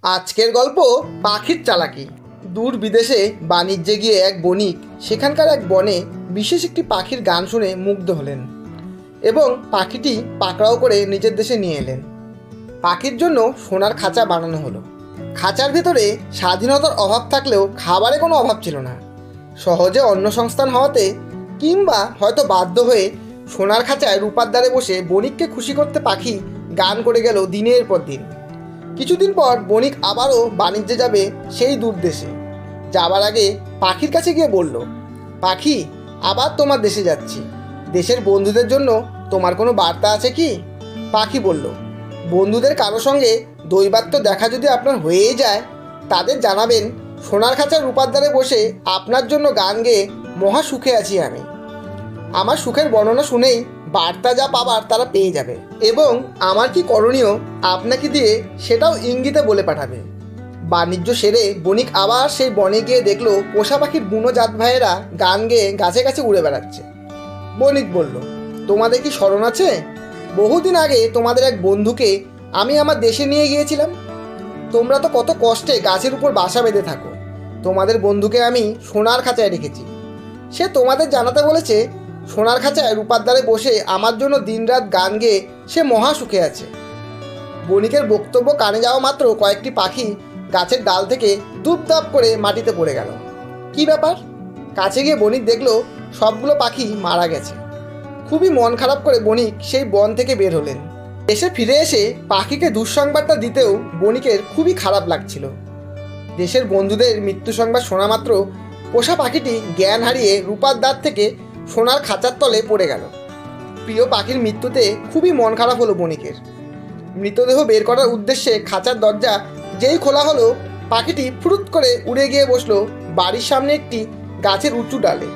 আজকের গল্প পাখির চালাকি। দূর বিদেশে বাণিজ্যে গিয়ে এক বণিক সেখানকার এক বনে বিশেষ একটি পাখির গান শুনে মুগ্ধ হলেন এবং পাখিটি পাকড়াও করে নিজের দেশে নিয়ে এলেন। পাখির জন্য সোনার খাঁচা বানানো হলো। খাঁচার ভেতরে স্বাধীনতার অভাব থাকলেও খাবারে কোনো অভাব ছিল না। সহজে অন্নসংস্থান হওয়াতে কিংবা হয়তো বাধ্য হয়ে সোনার খাঁচায় রূপার দ্বারে বসে বণিককে খুশি করতে পাখি গান করে গেল দিনের পর দিন। কিছুদিন পর বণিক আবারও বাণিজ্যে যাবে সেই দূর দেশে। যাবার আগে পাখির কাছে গিয়ে বলল, পাখি, আবার তোমার দেশে যাচ্ছি। দেশের বন্ধুদের জন্য তোমার কোনো বার্তা আছে কি? পাখি বলল, বন্ধুদের কারো সঙ্গে দৈবাত্য দেখা যদি আপনার হয়েই যায়, তাদের জানাবেন সোনার খাঁচার রূপার দ্বারে বসে আপনার জন্য গান গেয়ে মহা সুখে আছি আমি। আমার সুখের বর্ণনা শুনেই বার্তা যা পাবার তারা পেয়ে যাবে এবং আমার কি করণীয় আপনাকে দিয়ে সেটাও ইঙ্গিতে বলে পাঠাবে। বাণিজ্য সেরে বণিক আবার সেই বনে গিয়ে দেখলো পোষা পাখির বুনো জাত ভাইয়েরা গান গেয়ে গাছে গাছে উড়ে বেড়াচ্ছে। বণিক বলল, তোমাদের কি স্মরণ আছে? বহুদিন আগে তোমাদের এক বন্ধুকে আমি আমার দেশে নিয়ে গিয়েছিলাম। তোমরা তো কত কষ্টে গাছের উপর বাসা বেঁধে থাকো। তোমাদের বন্ধুকে আমি সোনার খাঁচায় রেখেছি। সে তোমাদের জানাতে বলেছে সোনার খাঁচায় রূপার দ্বারে বসে আমার জন্য দিনরাত গান গেয়ে সে মহা সুখে আছে। বণিকের বক্তব্য কানে যাওয়া মাত্র কয়েকটি পাখি গাছের ডাল থেকে দুপদাপ করে মাটিতে পড়ে গেল। কি ব্যাপার? কাছে গিয়ে বণিক দেখলো সবগুলো পাখি মারা গেছে। খুবই মন খারাপ করে বণিক সেই বন থেকে বের হলেন। দেশে ফিরে এসে পাখিকে দুঃসংবাদটা দিতেও বণিকের খুবই খারাপ লাগছিল। দেশের বন্ধুদের মৃত্যু সংবাদ শোনা মাত্র পোষা পাখিটি জ্ঞান হারিয়ে রূপার দ্বার থেকে সোনার খাঁচার তলে পড়ে গেল। প্রিয় পাখির মৃত্যুতে খুবই মন খারাপ হলো বণিকের। মৃতদেহ বের করার উদ্দেশ্যে খাঁচার দরজা যেই খোলা হলো, পাখিটি ফুরুত করে উড়ে গিয়ে বসলো বাড়ির সামনে একটি গাছের উঁচু ডালে।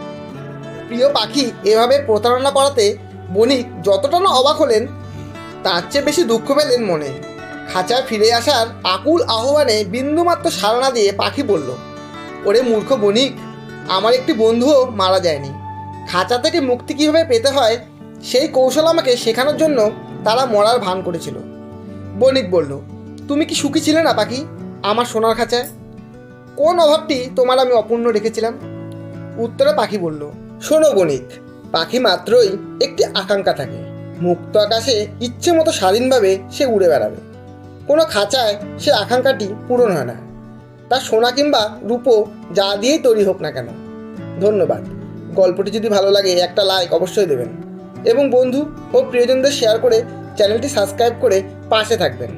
প্রিয় পাখি এভাবে প্রতারণা করাতে বণিক যতটা না অবাক হলেন, তার চেয়ে বেশি দুঃখ পেলেন মনে। খাঁচায় ফিরে আসার আকুল আহ্বানে বিন্দুমাত্র সাড়া না দিয়ে পাখি বলল, ওরে মূর্খ বণিক, আমার একটি বন্ধুও মারা যায়নি। খাঁচা থেকে মুক্তি কীভাবে পেতে হয় সেই কৌশল আমাকে শেখানোর জন্য তারা মরার ভান করেছিল। বণিক বলল, তুমি কি সুখী ছিলে না পাখি আমার সোনার খাঁচায়? কোন অভাবটি তোমার আমি অপূর্ণ রেখেছিলাম? উত্তরে পাখি বলল, শোনো বণিক, পাখি মাত্রই একটি আকাঙ্ক্ষা থাকে। মুক্ত আকাশে ইচ্ছে মতো স্বাধীনভাবে সে উড়ে বেড়াবে। কোনো খাঁচায় সে আকাঙ্ক্ষাটি পূরণ হয় না, তা সোনা কিংবা রূপো যা দিয়েই তৈরি হোক না কেন। ধন্যবাদ। গল্পটি যদি ভালো লাগে একটা লাইক অবশ্যই দেবেন এবং বন্ধু ও প্রিয়জনদের শেয়ার করে চ্যানেলটি সাবস্ক্রাইব করে পাশে থাকবেন।